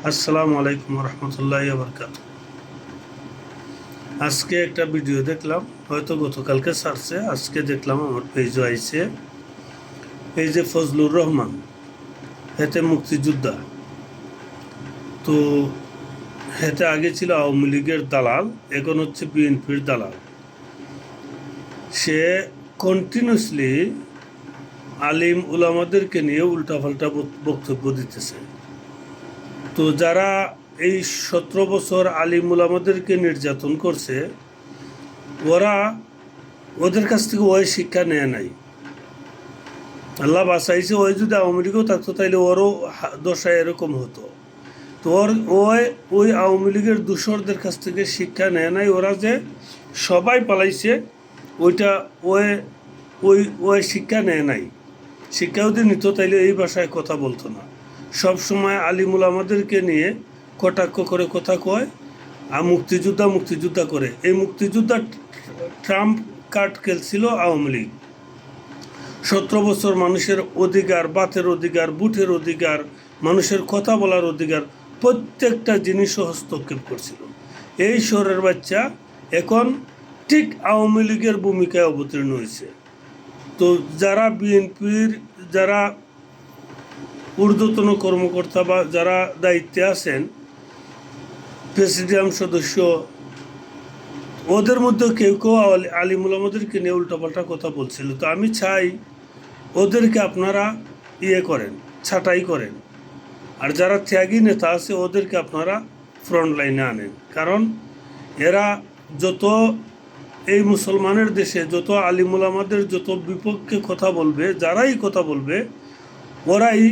আসসালামু আলাইকুম রহমতুল্লাহ বরকাত। আজকে একটা ভিডিও দেখলাম, হয়তো গতকালকে ছাড়ছে, আজকে দেখলাম আমার পেজও আইছে। এই যে ফজলুর রহমান, হেতে মুক্তিযোদ্ধা, তো হেতে আগে ছিল আওয়ামী লীগের দালাল, এখন হচ্ছে বিএনপির দালাল। সে কন্টিনিউসলি আলিম উলামাদেরকে নিয়ে উল্টাপাল্টা বক্তব্য দিতেছে। তো যারা এই 17 বছর আলিম উলামাদেরকে নির্যাতন করছে, ওদের কাছ থেকে ওই শিক্ষা নেয় নাই। আল্লাহ বাঁচাইছে, ওই যদি আওয়ামী লীগও থাকতো তাইলে ওরও দশা এরকম হতো। তো ওই আওয়ামী লীগের দূষরদের কাছ থেকে শিক্ষা নেয় নাই। ওরা যে সবাই পালাইছে, ওইটা ওই ওই ওই শিক্ষা নেয় নাই। শিক্ষা যদি নিত তাইলে এই ভাষায় কথা বলতো না। সব সময় আলিমুল আমাদেরকে নিয়ে কটাক্ষ করে কথা কয়, আর মুক্তিযোদ্ধা করে। এই মুক্তিযোদ্ধা ট্রাম্প কার্ড খেলছিল আওয়ামী লীগ। 17 বছর মানুষের অধিকার, বাতের অধিকার, বুথের অধিকার, মানুষের কথা বলার অধিকার, প্রত্যেকটা জিনিসও হস্তক্ষেপ করছিল। এই শহরের বাচ্চা এখন ঠিক আওয়ামী লীগের ভূমিকায় অবতীর্ণ হয়েছে। তো যারা বিএনপির যারা ঊর্ধ্বতন কর্মকর্তা বা যারা দায়িত্বে আছেন, প্রেসিডিয়াম সদস্য, ওদের মধ্যে কেউ কেউ আলিমুল আমাদেরকে নিয়ে উল্টাপাল্টা কথা বলছিল। তো আমি চাই ওদেরকে আপনারা করেন, ছাঁটাই করেন। আর যারা ত্যাগী নেতা আছে ওদেরকে আপনারা ফ্রন্ট লাইনে আনেন। কারণ এরা যত এই মুসলমানের দেশে যত আলিমুল আমাদের যত বিপক্ষে কথা বলবে, যারাই কথা বলবে, ওরাই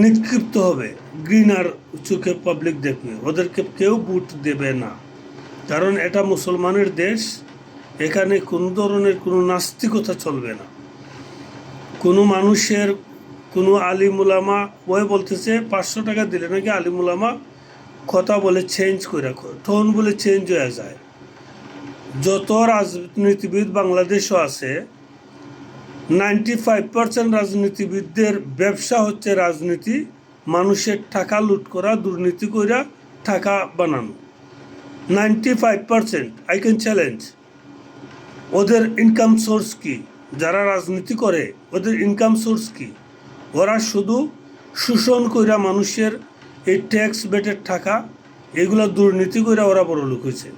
নিক্ষিপ্ত হবে, গ্রিনার চোখে পাবলিক দেখবে, ওদেরকে কেউ ভোট দেবে না। কারণ এটা মুসলমানের দেশ, এখানে কোনো ধরনের কোনো নাস্তিকতা চলবে না। কোনো মানুষের কোনো আলিমুলামা ওই বলতেছে 500 টাকা দিলে নাকি আলিমুলামা কথা বলে চেঞ্জ করে, টোন বলে চেঞ্জ হয়ে যায়। যত রাজনীতিবিদ বাংলাদেশও আছে, 95% রাজনীতিবিদদের ব্যবসা হচ্ছে রাজনীতি, মানুষের টাকা লুট করা, দুর্নীতি করা, টাকা বানানো। 95% আই ক্যান চ্যালেঞ্জ। ওদের ইনকাম সোর্স কি? যারা রাজনীতি করে ওদের ইনকাম সোর্স কি? ওরা শুধু শোষণ কইরা মানুষের এই ট্যাক্স বেটের টাকা, এগুলো দুর্নীতি করে ওরা বড় লোক হয়েছে,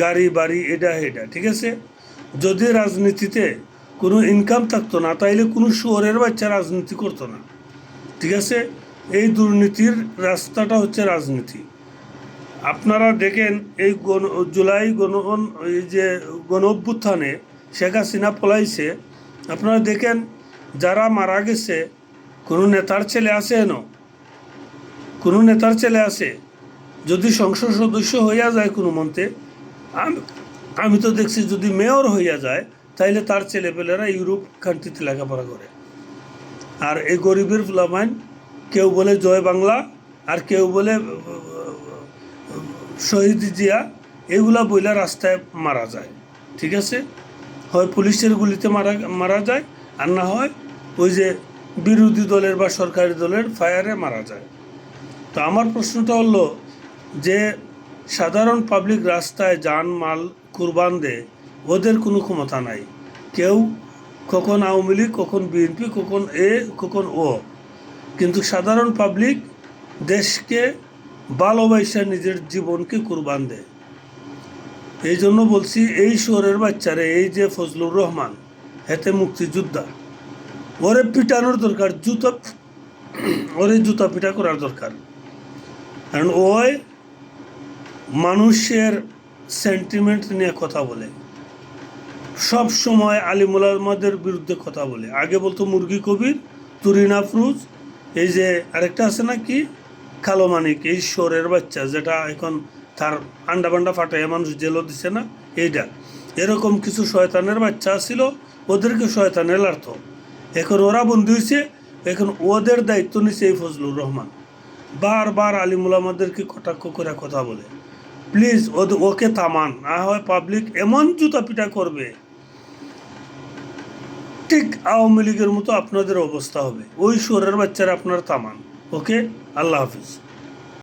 গাড়ি বাড়ি এটা, ঠিক আছে। যদি রাজনীতিতে কোনো ইনকাম থাকতো না, তাইলে কোনো শহরের বাচ্চা রাজনীতি করতো না, ঠিক আছে। এই দুর্নীতির রাস্তাটা হচ্ছে রাজনীতি। আপনারা দেখেন এই জুলাই এই যে গণ অভ্যুত্থানে শেখ হাসিনা পলাইছে, আপনারা দেখেন যারা মারা গেছে, কোনো নেতার ছেলে আছে কোনো নেতার ছেলে আছে? যদি সংসদ সদস্য হইয়া যায় কোনো মন্ত্রে, আমি তো দেখছি যদি মেয়র হইয়া যায়, তাইলে তার ছেলেপেলেরা ইউরোপ কান্ট্রিতে লেখাপড়া করে। আর এই গরিবের ফুলামাইন, কেউ বলে জয় বাংলা, আর কেউ বলে শহীদ জিয়া, এগুলা বইলা রাস্তায় মারা যায়, ঠিক আছে। হয় পুলিশের গুলিতে মারা যায়, আর না হয় ওই যে বিরোধী দলের বা সরকারি দলের ফায়ারে মারা যায়। তো আমার প্রশ্নটা হলো যে সাধারণ পাবলিক রাস্তায় যান মাল কুরবান দেয়, ওদের কোনো ক্ষমতা নাই। কেউ কখন আওয়ামী লীগ, কখন বিএনপি, কখন কখন ও, কিন্তু সাধারণ পাবলিক দেশকে ভালোবাসা নিজের জীবনকে কুরবান দেয়। এই জন্য বলছি, এই শহরের বাচ্চারে, এই যে ফজলুর রহমান, হেতে মুক্তিযোদ্ধা, ওরে পিটানোর দরকার, ওরে জুতা পিটা করার দরকার। কারণ ওই মানুষের সেন্টিমেন্ট নিয়ে কথা বলে, সব সময় আলিমুল আমাদের বিরুদ্ধে কথা বলে। আগে বলতো মুরগি কবির, তুরিন আফরুজ, এই যে আরেকটা আছে না কি, কালো মানিক, এই শহরের বাচ্চা যেটা এখন তার আন্ডা বান্ডা ফাটাইয়া মানুষ জেলও দিছে না, এইটা। এরকম কিছু শয়তানের বাচ্চা ছিল, ওদেরকে শয়তানে লাড়ত। এখন ওরা বন্দী হয়েছে, এখন ওদের দায়িত্ব নিচ্ছে এই ফজলুর রহমান। বারবার আলিমুল আমাদেরকে কটাক্ষ করে কথা বলে। প্লিজ ওকে থামান, না হয় পাবলিক এমন জুতা পিটা করবে, ঠিক আওয়ামী লীগের মতো আপনাদের অবস্থা হবে। ওই শহরের বাচ্চারা আপনার থামান। ওকে, আল্লাহ হাফিজ।